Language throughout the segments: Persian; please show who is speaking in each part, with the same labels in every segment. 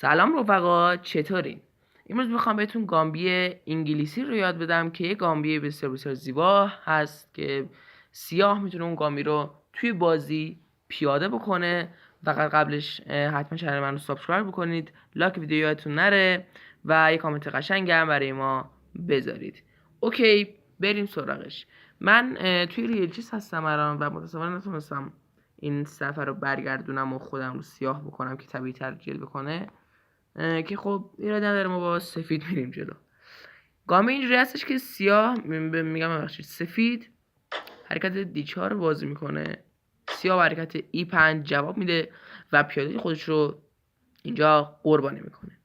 Speaker 1: سلام رفقا، چطورین؟ امروز میخوام بهتون گامبی انگلیسی رو یاد بدم که یه گامبی بسیار بسیار زیبا هست که سیاه میتونه اون گامبی رو توی بازی پیاده بکنه. فقط قبلش حتما چنل من رو سابسکرایب بکنید، لایک ویدیو یادتون نره و یه کامنت قشنگم برای ما بذارید. اوکی، بریم سراغش. من توی ریلچیز هستم الان و متاسفانه نتونستم این سفر رو برگردونم و خودم رو سیاه بکنم که طبیعی تر جلوه کنه، که خب ایراد نداره، ما با سفید میریم جلو. گامه اینجوری هستش که سیاه میگم سفید حرکت D4 رو بازی میکنه، سیاه حرکت E5 جواب میده و پیاده خودش رو اینجا قربانی میکنه.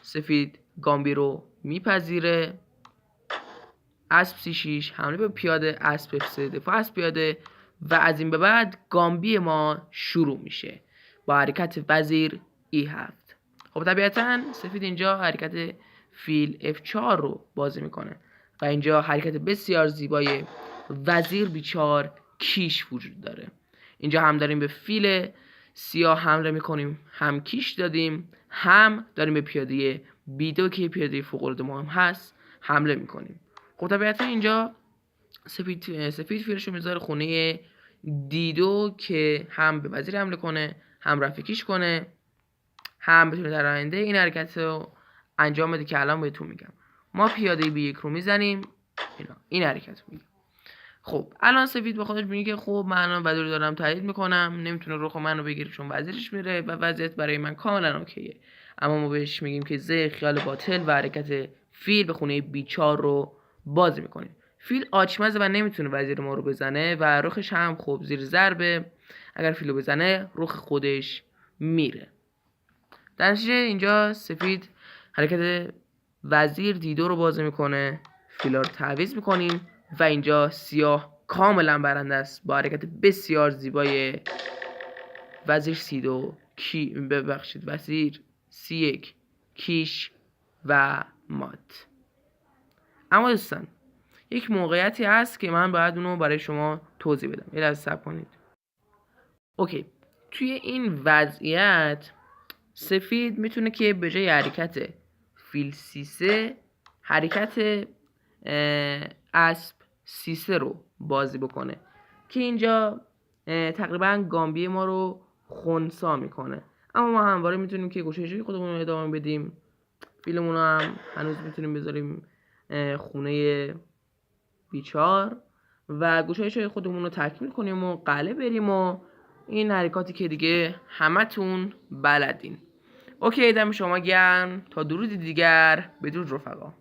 Speaker 1: سفید گامبی رو میپذیره، اسب C6 حمله به پیاده، اسب F3 دفاع از پیاده و از این به بعد گامبی ما شروع میشه با حرکت وزیر E7. خب طبیعتا سفید اینجا حرکت فیل F4 رو بازی میکنه و اینجا حرکت بسیار زیبای وزیر B4 کیش وجود داره. اینجا هم داریم به فیل سیاه حمله میکنیم، هم کیش دادیم، هم داریم به پیاده B2 که پیاده فوق‌العاده مهم هست حمله میکنیم. خب طبیعتا اینجا سفید فیلش رو میذاره خونه D2 که هم به وزیر حمله کنه، هم رفع کیش کنه، هم بتونه در آینده این حرکت رو انجام بده که الان بهتون میگم. ما پیاده B1 رو میزنیم، این حرکت رو میگم. خب الان سفید به خودش میگه که خب من الان وزیر رو دارم تایید میکنم، نمیتونه رخ منو بگیره چون وزیرش میره و وضعیت برای من کاملا اوکیه. اما ما بهش میگیم که زه خیال باطل و حرکت فیل به خونه B4 رو بازی میکنیم. فیل آچمزه و نمیتونه وزیر ما رو بزنه و رخش هم خب زیر ضربه، اگر فیل رو بزنه رخ خودش میره. در نتیجه اینجا سفید حرکت وزیر D2 رو بازی میکنه، فیلا رو تعویض میکنیم و اینجا سیاه کاملا برنده است با حرکت بسیار زیبای وزیر C2 وزیر C1 کیش و مات. اما دوستان یک موقعیتی هست که من باید اونو برای شما توضیح بدم. یه لحظه صبر کنید. اوکی، توی این وضعیت سفید میتونه که به جای حرکت فیل C3 حرکت اسب C3 رو بازی بکنه که اینجا تقریبا گامبی ما رو خونسا میکنه. اما ما همواره میتونیم که گوشه خودمون رو ادامه بدیم. فیلمون رو هم هنوز میتونیم بذاریم خونه B4 و گوشه خودمون رو تکمیل کنیم و قلعه بریم و این حرکاتی که دیگه همتون بلدین. اوکی، دم شما گرم، تا درودی دیگر، بدرود رفقا.